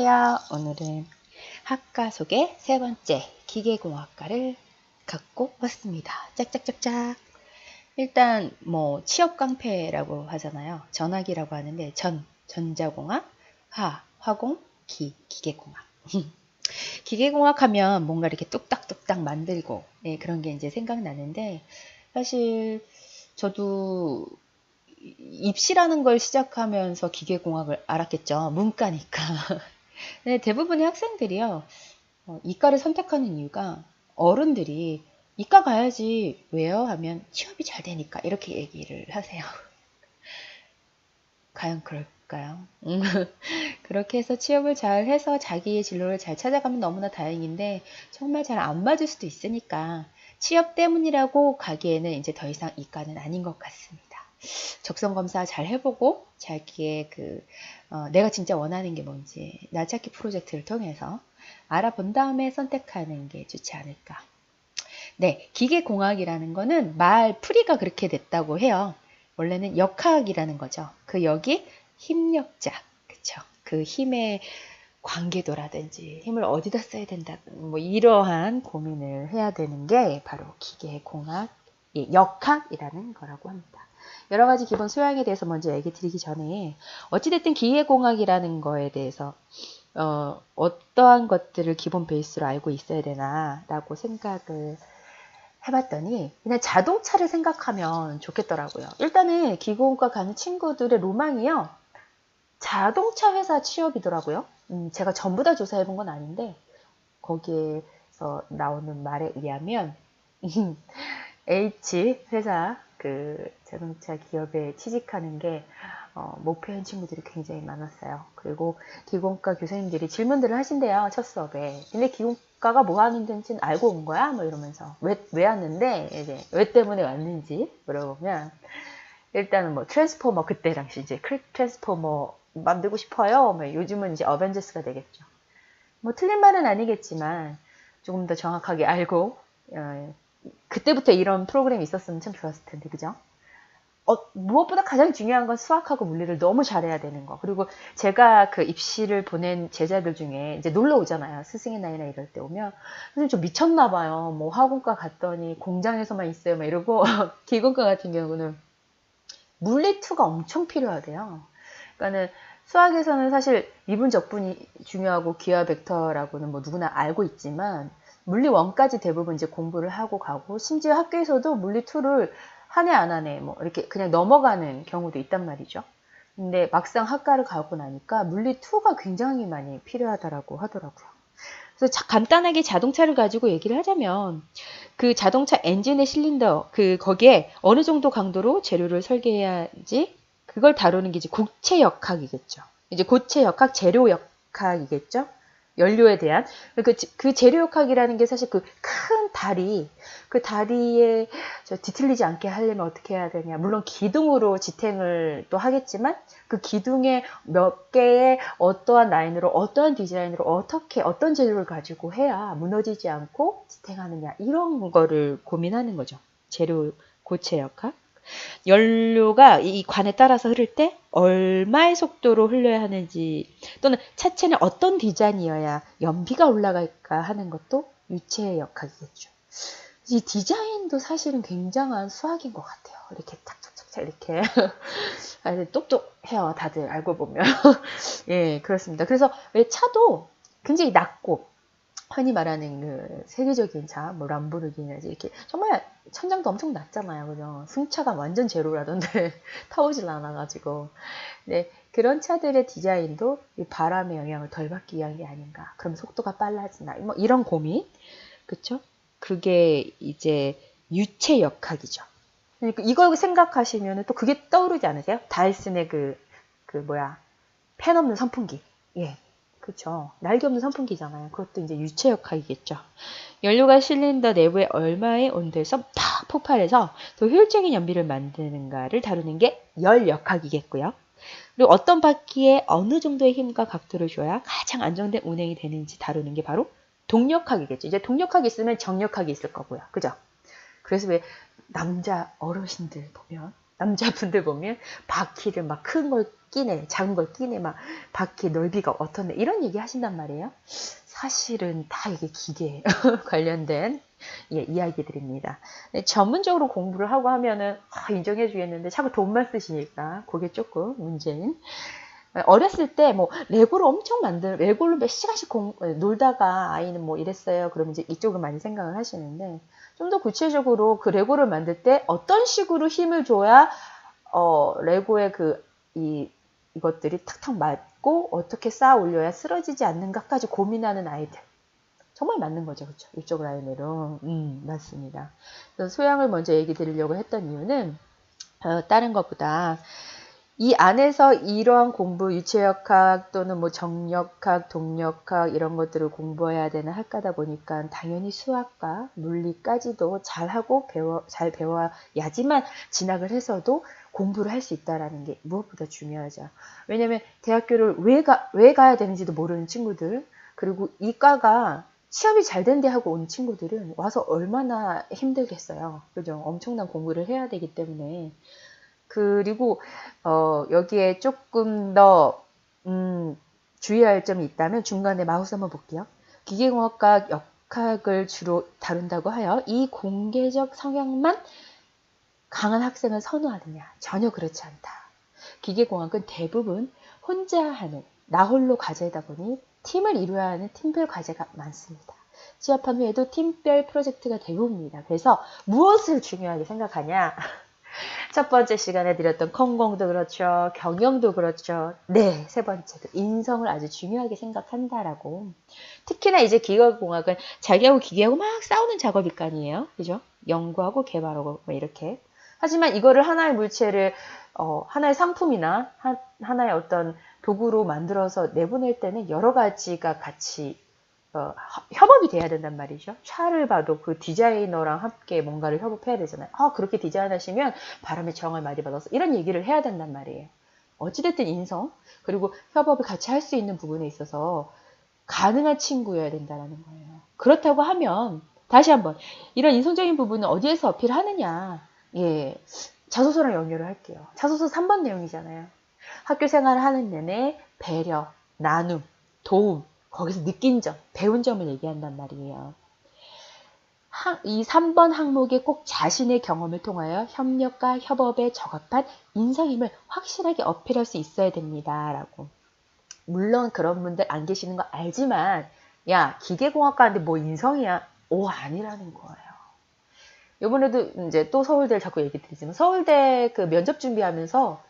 안녕하세요. 오늘은 학과 속의 세 번째 기계공학과를 갖고 왔습니다. 짝짝짝짝. 일단 뭐 취업 깡패라고 하잖아요. 전학이라고 하는데 전자공학, 화공, 기계공학. 기계공학 하면 뭔가 이렇게 뚝딱뚝딱 만들고 그런 게 이제 생각나는데 사실 저도 입시라는 걸 시작하면서 기계공학을 알았겠죠. 문과니까. 근데 대부분의 학생들이요, 이과를 선택하는 이유가 어른들이 이과 가야지 왜요? 하면 취업이 잘 되니까 이렇게 얘기를 하세요. 과연 그럴까요? 그렇게 해서 취업을 잘 해서 자기의 진로를 잘 찾아가면 너무나 다행인데 정말 잘 안 맞을 수도 있으니까 취업 때문이라고 가기에는 이제 더 이상 이과는 아닌 것 같습니다. 적성검사 잘 해보고 자기의 내가 진짜 원하는 게 뭔지 나찾기 프로젝트를 통해서 알아본 다음에 선택하는 게 좋지 않을까. 네, 기계공학이라는 거는 말 풀이가 그렇게 됐다고 해요. 원래는 역학이라는 거죠. 그 역이 힘력자, 그쵸? 그 힘의 관계도라든지 힘을 어디다 써야 된다, 뭐 이러한 고민을 해야 되는 게 바로 기계공학, 역학이라는 거라고 합니다. 여러 가지 기본 소양에 대해서 먼저 얘기 드리기 전에 어찌됐든 기계공학이라는 거에 대해서 어떠한 것들을 기본 베이스로 알고 있어야 되나라고 생각을 해봤더니 그냥 자동차를 생각하면 좋겠더라고요. 일단은 기계공학 가는 친구들의 로망이요, 자동차 회사 취업이더라고요. 제가 전부 다 조사해본 건 아닌데 거기에서 나오는 말에 의하면 H 회사 그 자동차 기업에 취직하는 게 목표인 친구들이 굉장히 많았어요. 그리고 기공과 교수님들이 질문들을 하신대요, 첫 수업에. 근데 기공과가 뭐 하는 데인지는 알고 온 거야? 뭐 이러면서 왜 왔는데 이제 왜 때문에 왔는지 물어보면 일단은 뭐 트랜스포머, 그때 당시 이제 트랜스포머 만들고 싶어요. 뭐 요즘은 이제 어벤져스가 되겠죠. 뭐 틀린 말은 아니겠지만 조금 더 정확하게 알고 그때부터 이런 프로그램이 있었으면 참 좋았을 텐데, 그죠? 무엇보다 가장 중요한 건 수학하고 물리를 너무 잘해야 되는 거. 그리고 제가 그 입시를 보낸 제자들 중에 이제 놀러 오잖아요. 스승의 날이나 이럴 때 오면. 선생님 저 미쳤나 봐요. 뭐 학원과 갔더니 공장에서만 있어요. 막 이러고 기공과 같은 경우는 물리2가 엄청 필요하대요. 그러니까는 수학에서는 사실 미분 적분이 중요하고 기하 벡터라고는 뭐 누구나 알고 있지만 물리 1까지 대부분 이제 공부를 하고 가고, 심지어 학교에서도 물리 2를 한 해 안 하네 뭐 이렇게 그냥 넘어가는 경우도 있단 말이죠. 근데 막상 학과를 가고 나니까 물리 2가 굉장히 많이 필요하다라고 하더라고요. 그래서 간단하게 자동차를 가지고 얘기를 하자면 그 자동차 엔진의 실린더, 거기에 어느 정도 강도로 재료를 설계해야지 그걸 다루는 게 이제 고체 역학이겠죠. 이제 고체 역학, 재료 역학이겠죠. 연료에 대한 그 재료 역학이라는 게 사실 그 큰 다리, 그 다리에 뒤틀리지 않게 하려면 어떻게 해야 되냐. 물론 기둥으로 지탱을 또 하겠지만 그 기둥에 몇 개의 어떠한 라인으로 어떠한 디자인으로 어떻게 어떤 재료를 가지고 해야 무너지지 않고 지탱하느냐, 이런 거를 고민하는 거죠. 재료 고체 역학. 연료가 이 관에 따라서 흐를 때 얼마의 속도로 흘러야 하는지, 또는 차체는 어떤 디자인이어야 연비가 올라갈까 하는 것도 유체 역학이겠죠. 이 디자인도 사실은 굉장한 수학인 것 같아요. 이렇게 탁탁탁탁 이렇게 똑똑해요, 다들 알고 보면. 예, 그렇습니다. 그래서 왜 차도 굉장히 낮고, 흔히 말하는 그 세계적인 차, 뭐 람보르기니 이렇게 정말 천장도 엄청 낮잖아요, 그죠? 승차가 완전 제로라던데 타보질 않아가지고. 네, 그런 차들의 디자인도 이 바람의 영향을 덜 받기 위한 게 아닌가. 그럼 속도가 빨라지나, 뭐 이런 고민, 그쵸? 그게 이제 유체 역학이죠. 그러니까 이걸 생각하시면 또 그게 떠오르지 않으세요? 다이슨의 펜 없는 선풍기. 예. 그쵸. 날개 없는 선풍기잖아요. 그것도 이제 유체 역학이겠죠. 연료가 실린더 내부에 얼마의 온도에서 팍 폭발해서 더 효율적인 연비를 만드는가를 다루는 게 열 역학이겠고요. 그리고 어떤 바퀴에 어느 정도의 힘과 각도를 줘야 가장 안정된 운행이 되는지 다루는 게 바로 동력학이겠죠. 이제 동력학이 있으면 정력학이 있을 거고요. 그죠? 그래서 왜 남자 어르신들 보면 남자분들 보면 바퀴를 막 큰 걸 끼네, 작은 걸 끼네, 막 바퀴 넓이가 어떻네 이런 얘기 하신단 말이에요. 사실은 다 이게 기계에 관련된 이야기들입니다. 전문적으로 공부를 하고 하면은 인정해 주겠는데 자꾸 돈만 쓰시니까 그게 조금 문제인. 어렸을 때 뭐 레고를 엄청 레고를 몇 시간씩 놀다가 아이는 뭐 이랬어요. 그러면 이제 이쪽을 많이 생각을 하시는데 좀 더 구체적으로 그 레고를 만들 때 어떤 식으로 힘을 줘야 레고의 이것들이 탁탁 맞고 어떻게 쌓아 올려야 쓰러지지 않는가까지 고민하는 아이들. 정말 맞는 거죠. 그렇죠? 이쪽 라인으로. 맞습니다. 그래서 소양을 먼저 얘기 드리려고 했던 이유는 다른 것보다 이 안에서 이러한 공부, 유체역학 또는 뭐 정역학, 동역학 이런 것들을 공부해야 되는 학과다 보니까 당연히 수학과 물리까지도 잘 배워야지만 진학을 해서도 공부를 할 수 있다라는 게 무엇보다 중요하죠. 왜냐면 대학교를 왜 가야 되는지도 모르는 친구들, 그리고 이 과가 시험이 잘 된대 하고 온 친구들은 와서 얼마나 힘들겠어요. 그죠? 엄청난 공부를 해야 되기 때문에. 그리고 여기에 조금 더 주의할 점이 있다면 중간에 마우스 한번 볼게요. 기계공학과 역학을 주로 다룬다고 하여 이 공개적 성향만 강한 학생을 선호하느냐? 전혀 그렇지 않다. 기계공학은 대부분 혼자 하는 나홀로 과제이다 보니 팀을 이루어야 하는 팀별 과제가 많습니다. 취업한 후에도 팀별 프로젝트가 대부분입니다. 그래서 무엇을 중요하게 생각하냐? 첫 번째 시간에 드렸던 컨공도 그렇죠. 경영도 그렇죠. 네, 세 번째도 인성을 아주 중요하게 생각한다라고. 특히나 이제 기계공학은 자기하고 기계하고 막 싸우는 작업일 거 아니에요. 그죠? 연구하고 개발하고 뭐 이렇게. 하지만 이거를 하나의 물체를 하나의 상품이나 하나의 어떤 도구로 만들어서 내보낼 때는 여러 가지가 같이 협업이 돼야 된단 말이죠. 차를 봐도 그 디자이너랑 함께 뭔가를 협업해야 되잖아요. 그렇게 디자인하시면 바람의 저항을 많이 받아서 이런 얘기를 해야 된단 말이에요. 어찌됐든 인성, 그리고 협업을 같이 할 수 있는 부분에 있어서 가능한 친구여야 된다는 거예요. 그렇다고 하면 다시 한번 이런 인성적인 부분은 어디에서 어필하느냐. 예, 자소서랑 연결을 할게요. 자소서 3번 내용이잖아요. 학교 생활을 하는 내내 배려, 나눔, 도움, 거기서 느낀 점, 배운 점을 얘기한단 말이에요. 이 3번 항목에 꼭 자신의 경험을 통하여 협력과 협업에 적합한 인성임을 확실하게 어필할 수 있어야 됩니다. 라고. 물론 그런 분들 안 계시는 거 알지만 야, 기계공학과인데 뭐 인성이야? 아니라는 거예요. 이번에도 이제 또 서울대를 자꾸 얘기 드리지만 서울대 그 면접 준비하면서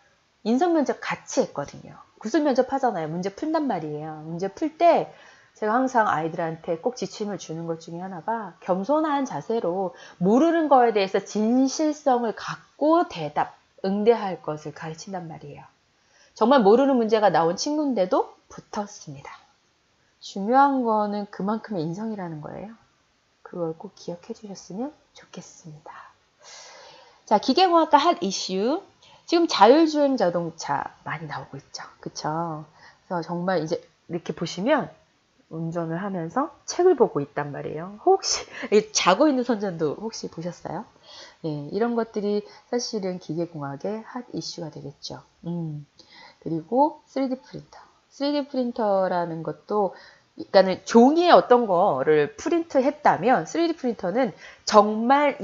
인성 면접 같이 했거든요. 구술 면접 하잖아요. 문제 풀단 말이에요. 문제 풀 때 제가 항상 아이들한테 꼭 지침을 주는 것 중에 하나가 겸손한 자세로 모르는 거에 대해서 진실성을 갖고 응대할 것을 가르친단 말이에요. 정말 모르는 문제가 나온 친구인데도 붙었습니다. 중요한 거는 그만큼의 인성이라는 거예요. 그걸 꼭 기억해 주셨으면 좋겠습니다. 자, 기계공학과 핫 이슈. 지금 자율주행 자동차 많이 나오고 있죠. 그쵸? 그래서 정말 이제 이렇게 보시면 운전을 하면서 책을 보고 있단 말이에요. 혹시 자고 있는 선전도 혹시 보셨어요? 네, 이런 것들이 사실은 기계공학의 핫 이슈가 되겠죠. 그리고 3D 프린터. 3D 프린터라는 것도 그러니까는 종이에 어떤 거를 프린트했다면 3D 프린터는 정말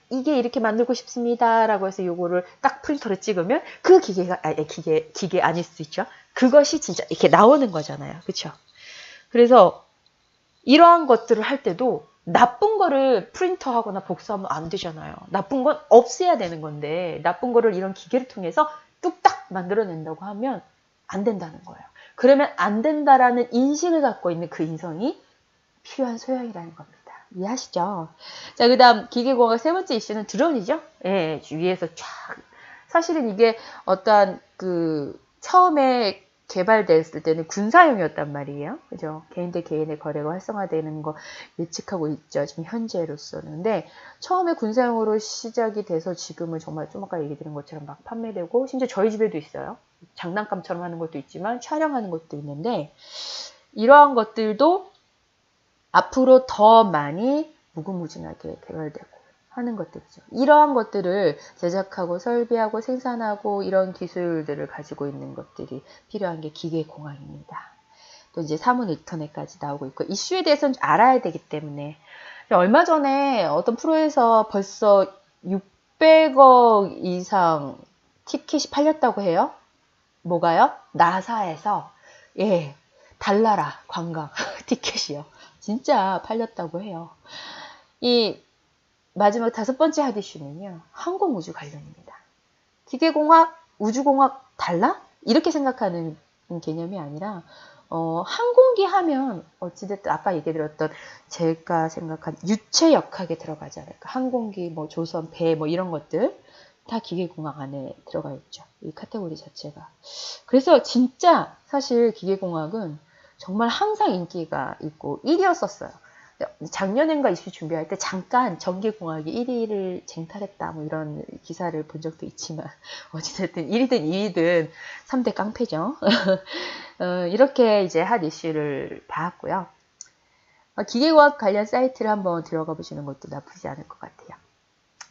이게 이렇게 만들고 싶습니다라고 해서 요거를 딱 프린터로 찍으면 그 기계 아닐 수 있죠. 그것이 진짜 이렇게 나오는 거잖아요. 그렇죠? 그래서 이러한 것들을 할 때도 나쁜 거를 프린터하거나 복사하면 안 되잖아요. 나쁜 건 없애야 되는 건데 나쁜 거를 이런 기계를 통해서 뚝딱 만들어낸다고 하면 안 된다는 거예요. 그러면 안 된다라는 인식을 갖고 있는 그 인성이 필요한 소양이라는 겁니다. 이해하시죠? 자, 그 다음 기계공학 세 번째 이슈는 드론이죠. 예, 위에서 쫙. 사실은 이게 어떠한 처음에 개발됐을 때는 군사용이었단 말이에요. 그죠? 개인 대 개인의 거래가 활성화되는 거 예측하고 있죠. 지금 현재로서는. 근데 처음에 군사용으로 시작이 돼서 지금은 정말 좀 아까 얘기 드린 것처럼 막 판매되고 심지어 저희 집에도 있어요. 장난감처럼 하는 것도 있지만 촬영하는 것도 있는데 이러한 것들도 앞으로 더 많이 무궁무진하게 개발되고 하는 것들이죠. 이러한 것들을 제작하고 설비하고 생산하고 이런 기술들을 가지고 있는 것들이 필요한 게 기계공학입니다. 또 이제 사문 인터넷까지 나오고 있고 이슈에 대해서는 알아야 되기 때문에 얼마 전에 어떤 프로에서 벌써 600억 이상 티켓이 팔렸다고 해요. 뭐가요? 나사에서 예 달나라 관광 티켓이요. 진짜 팔렸다고 해요. 이 마지막 5번째 핫 이슈는요. 항공우주 관련입니다. 기계공학, 우주공학 달라? 이렇게 생각하는 개념이 아니라 항공기 하면 어찌됐든 아까 얘기 드렸던 제가 생각한 유체 역학에 들어가지 않을까. 항공기, 뭐 조선, 배 뭐 이런 것들 다 기계공학 안에 들어가 있죠. 이 카테고리 자체가. 그래서 진짜 사실 기계공학은 정말 항상 인기가 있고 1위였었어요. 작년인가 이슈 준비할 때 잠깐 전기공학이 1위를 쟁탈했다 뭐 이런 기사를 본 적도 있지만 어찌됐든 1위든 2위든 3대 깡패죠. 이렇게 이제 핫 이슈를 봤고요. 기계과학 관련 사이트를 한번 들어가 보시는 것도 나쁘지 않을 것 같아요.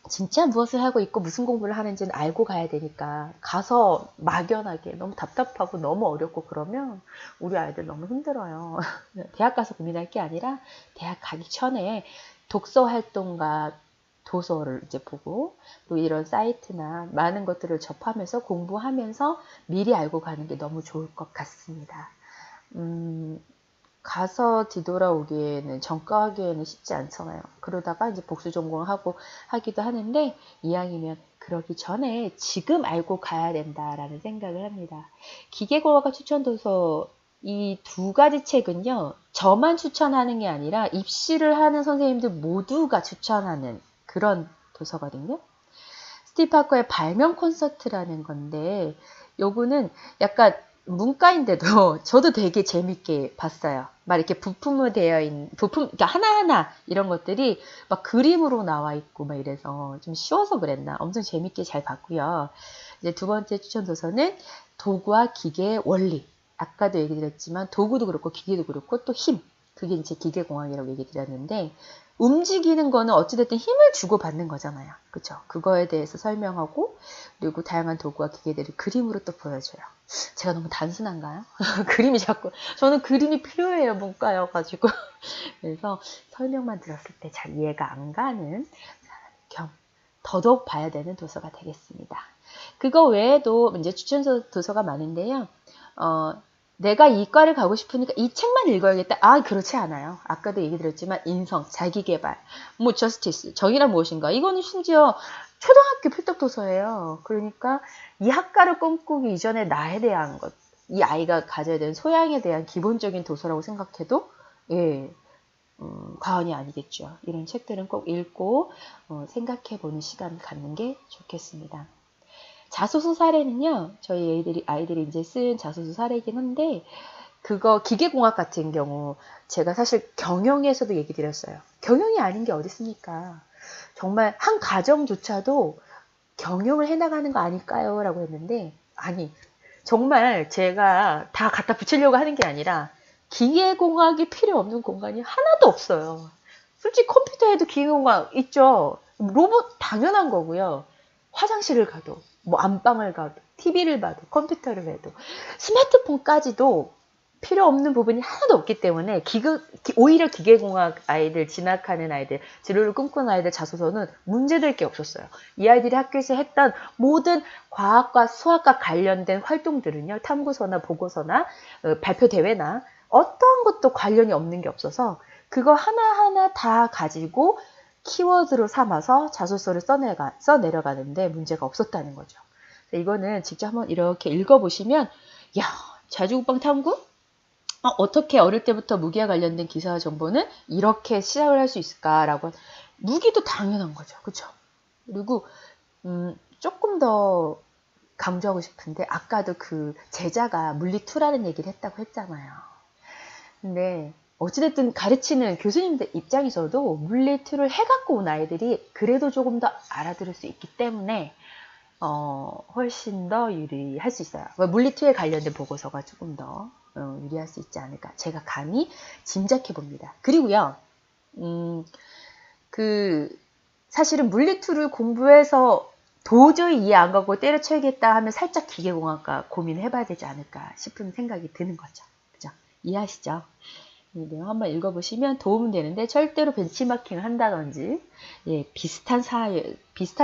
진짜 무엇을 하고 있고 무슨 공부를 하는지는 알고 가야 되니까 가서 막연하게 너무 답답하고 너무 어렵고 그러면 우리 아이들 너무 힘들어요. 대학 가서 고민할 게 아니라 대학 가기 전에 독서 활동과 도서를 이제 보고 또 이런 사이트나 많은 것들을 접하면서 공부하면서 미리 알고 가는 게 너무 좋을 것 같습니다. 가서 뒤돌아오기에는 전과하기에는 쉽지 않잖아요. 그러다가 이제 복수 전공하고 하기도 하는데 이왕이면 그러기 전에 지금 알고 가야 된다라는 생각을 합니다. 기계공학과 추천 도서 이 2가지 책은요. 저만 추천하는 게 아니라 입시를 하는 선생님들 모두가 추천하는 그런 도서거든요. 스티브 하커의 발명 콘서트라는 건데 요거는 약간 문과인데도 저도 되게 재밌게 봤어요. 막 이렇게 부품으로 되어 있는 부품 그러니까 하나하나 이런 것들이 막 그림으로 나와 있고 막 이래서 좀 쉬워서 그랬나 엄청 재밌게 잘 봤고요. 이제 2번째 추천 도서는 도구와 기계의 원리. 아까도 얘기 드렸지만 도구도 그렇고 기계도 그렇고 또 힘. 그게 이제 기계공학이라고 얘기 드렸는데 움직이는 거는 어찌됐든 힘을 주고 받는 거잖아요. 그죠? 그거에 대해서 설명하고 그리고 다양한 도구와 기계들을 그림으로 또 보여줘요. 제가 너무 단순한가요? 그림이 자꾸 저는 그림이 필요해요. 문과여가지고 그래서 설명만 들었을 때 잘 이해가 안 가는 겸 더더욱 봐야 되는 도서가 되겠습니다. 그거 외에도 이제 추천 도서가 많은데요. 내가 이과를 가고 싶으니까 이 책만 읽어야겠다. 그렇지 않아요. 아까도 얘기 드렸지만 인성, 자기개발, 뭐 저스티스, 정의란 무엇인가. 이거는 심지어 초등학교 필독 도서예요. 그러니까 이 학과를 꿈꾸기 이전에 나에 대한 것, 이 아이가 가져야 되는 소양에 대한 기본적인 도서라고 생각해도 과언이 아니겠죠. 이런 책들은 꼭 읽고 생각해보는 시간을 갖는 게 좋겠습니다. 자소서 사례는요, 저희 아이들이 이제 쓴 자소서 사례이긴 한데, 그거 기계공학 같은 경우, 제가 사실 경영에서도 얘기 드렸어요. 경영이 아닌 게 어디 있습니까? 정말 한 가정조차도 경영을 해나가는 거 아닐까요? 라고 했는데, 아니, 정말 제가 다 갖다 붙이려고 하는 게 아니라, 기계공학이 필요 없는 공간이 하나도 없어요. 솔직히 컴퓨터에도 기계공학 있죠. 로봇 당연한 거고요. 화장실을 가도, 뭐 안방을 가도, TV를 봐도, 컴퓨터를 해도, 스마트폰까지도 필요 없는 부분이 하나도 없기 때문에 오히려 기계공학 아이들, 진학하는 아이들, 진로를 꿈꾸는 아이들 자소서는 문제될 게 없었어요. 이 아이들이 학교에서 했던 모든 과학과 수학과 관련된 활동들은요. 탐구서나 보고서나 발표 대회나 어떠한 것도 관련이 없는 게 없어서 그거 하나하나 다 가지고 키워드로 삼아서 자소서를 써내려가는데 문제가 없었다는 거죠. 이거는 직접 한번 이렇게 읽어보시면 야, 자주국방 탐구? 어떻게 어릴 때부터 무기와 관련된 기사 정보는 이렇게 시작을 할 수 있을까라고 무기도 당연한 거죠. 그렇죠? 그리고 조금 더 강조하고 싶은데 아까도 그 제자가 물리2라는 얘기를 했다고 했잖아요. 근데 어찌됐든 가르치는 교수님들 입장에서도 물리2를 해갖고 온 아이들이 그래도 조금 더 알아들을 수 있기 때문에 훨씬 더 유리할 수 있어요. 물리2에 관련된 보고서가 조금 더 유리할 수 있지 않을까. 제가 감히 짐작해 봅니다. 그리고요, 사실은 물리2를 공부해서 도저히 이해 안 가고 때려쳐야겠다 하면 살짝 기계공학과 고민해봐야 되지 않을까 싶은 생각이 드는 거죠. 그죠? 이해하시죠? 이 내용 한번 읽어보시면 도움 되는데 절대로 벤치마킹을 한다든지 예, 비슷한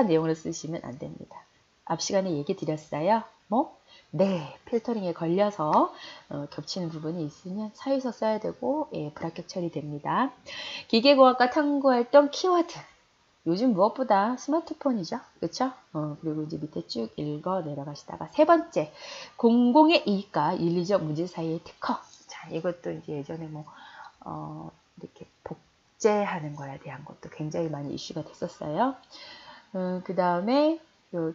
내용을 쓰시면 안 됩니다. 앞 시간에 얘기 드렸어요. 뭐? 네, 필터링에 걸려서 겹치는 부분이 있으면 사유서 써야 되고 예, 불합격 처리됩니다. 기계공학과 탐구활동 키워드. 요즘 무엇보다 스마트폰이죠. 그렇죠? 그리고 이제 밑에 쭉 읽어 내려가시다가 세 번째, 공공의 이익과 윤리적 문제 사이의 특허. 자, 이것도 이제 예전에 뭐 이렇게 복제하는 거에 대한 것도 굉장히 많이 이슈가 됐었어요. 그 다음에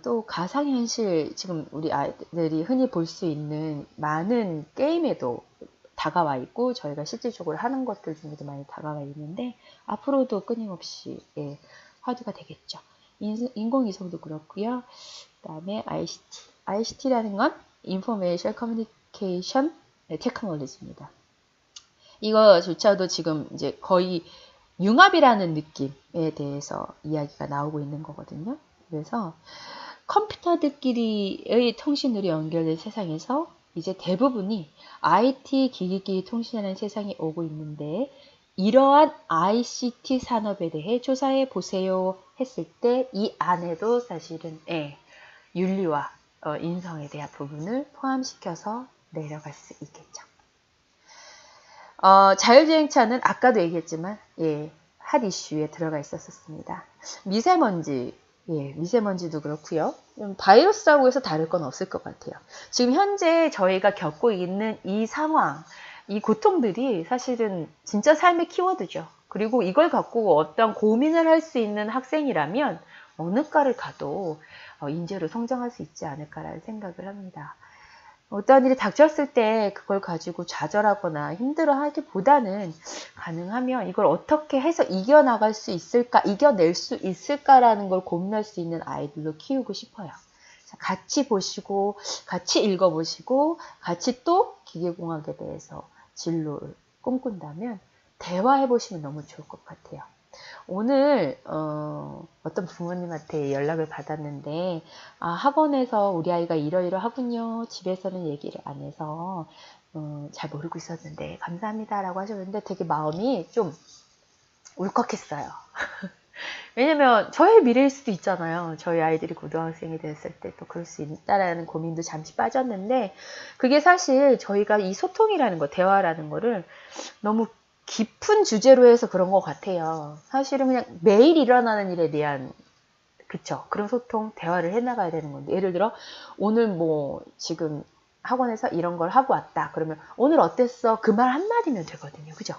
또 가상현실, 지금 우리 아이들이 흔히 볼 수 있는 많은 게임에도 다가와 있고 저희가 실질적으로 하는 것들 중에도 많이 다가와 있는데 앞으로도 끊임없이 예, 화두가 되겠죠. 인공위성도 그렇고요. 그 다음에 ICT. ICT라는 건 Information Communication Technology입니다. 이거조차도 지금 이제 거의 융합이라는 느낌에 대해서 이야기가 나오고 있는 거거든요. 그래서 컴퓨터들끼리의 통신으로 연결된 세상에서 이제 대부분이 IT 기기기 통신하는 세상이 오고 있는데 이러한 ICT 산업에 대해 조사해 보세요 했을 때 이 안에도 사실은 윤리와 인성에 대한 부분을 포함시켜서 내려갈 수 있겠죠. 자율주행차는 아까도 얘기했지만 핫 이슈에 들어가 있었습니다. 미세먼지, 미세먼지도 그렇고요. 바이러스라고 해서 다를 건 없을 것 같아요. 지금 현재 저희가 겪고 있는 이 상황, 이 고통들이 사실은 진짜 삶의 키워드죠. 그리고 이걸 갖고 어떤 고민을 할 수 있는 학생이라면 어느 과를 가도 인재로 성장할 수 있지 않을까라는 생각을 합니다. 어떠한 일이 닥쳤을 때 그걸 가지고 좌절하거나 힘들어하기보다는 가능하면 이걸 어떻게 해서 이겨나갈 수 있을까, 이겨낼 수 있을까라는 걸 고민할 수 있는 아이들로 키우고 싶어요. 같이 보시고, 같이 읽어보시고, 같이 또 기계공학에 대해서 진로를 꿈꾼다면 대화해보시면 너무 좋을 것 같아요. 오늘 어떤 부모님한테 연락을 받았는데 학원에서 우리 아이가 이러이러하군요. 집에서는 얘기를 안 해서 잘 모르고 있었는데 감사합니다 라고 하셨는데 되게 마음이 좀 울컥했어요. 왜냐면 저의 미래일 수도 있잖아요. 저희 아이들이 고등학생이 됐을 때 또 그럴 수 있다라는 고민도 잠시 빠졌는데 그게 사실 저희가 이 소통이라는 거, 대화라는 거를 너무 깊은 주제로 해서 그런 것 같아요. 사실은 그냥 매일 일어나는 일에 대한 그쵸, 그런 소통, 대화를 해나가야 되는 건데 예를 들어 오늘 뭐 지금 학원에서 이런 걸 하고 왔다 그러면 오늘 어땠어? 그 말 한마디면 되거든요. 그죠?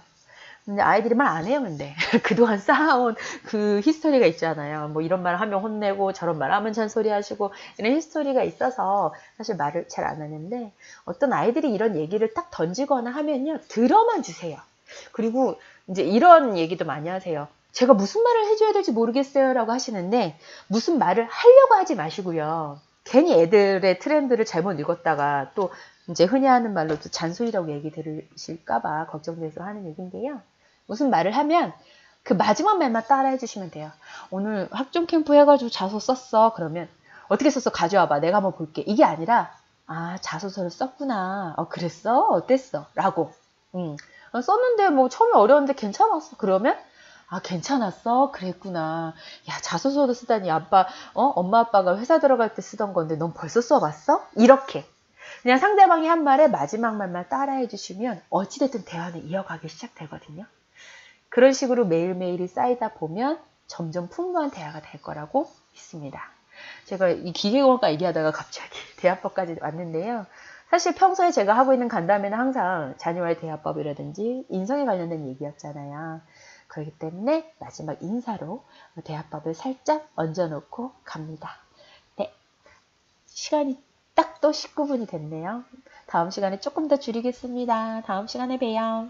근데 아이들이 말 안 해요. 근데 그동안 쌓아온 그 히스토리가 있잖아요. 뭐 이런 말 하면 혼내고 저런 말 하면 잔소리 하시고 이런 히스토리가 있어서 사실 말을 잘 안 하는데 어떤 아이들이 이런 얘기를 딱 던지거나 하면요. 들어만 주세요. 그리고 이제 이런 얘기도 많이 하세요. 제가 무슨 말을 해줘야 될지 모르겠어요 라고 하시는데 무슨 말을 하려고 하지 마시고요. 괜히 애들의 트렌드를 잘못 읽었다가 또 이제 흔히 하는 말로 또 잔소리라고 얘기 들으실까봐 걱정돼서 하는 얘기인데요. 무슨 말을 하면 그 마지막 말만 따라 해주시면 돼요. 오늘 학종 캠프 해가지고 자소 썼어. 그러면 어떻게 썼어? 가져와봐. 내가 한번 볼게. 이게 아니라 자소서를 썼구나. 그랬어? 어땠어? 라고. 썼는데 뭐 처음에 어려웠는데 괜찮았어. 그러면 괜찮았어? 그랬구나. 야, 자소서도 쓰다니 엄마 아빠가 회사 들어갈 때 쓰던 건데 넌 벌써 써봤어? 이렇게. 그냥 상대방이 한 말에 마지막 말만 따라해 주시면 어찌됐든 대화는 이어가기 시작되거든요. 그런 식으로 매일매일이 쌓이다 보면 점점 풍부한 대화가 될 거라고 믿습니다. 제가 이 기계공학과 얘기하다가 갑자기 대화법까지 왔는데요. 사실 평소에 제가 하고 있는 간담회는 항상 자녀와의 대화법이라든지 인성에 관련된 얘기였잖아요. 그렇기 때문에 마지막 인사로 대화법을 살짝 얹어놓고 갑니다. 네, 시간이 딱 또 19분이 됐네요. 다음 시간에 조금 더 줄이겠습니다. 다음 시간에 봬요.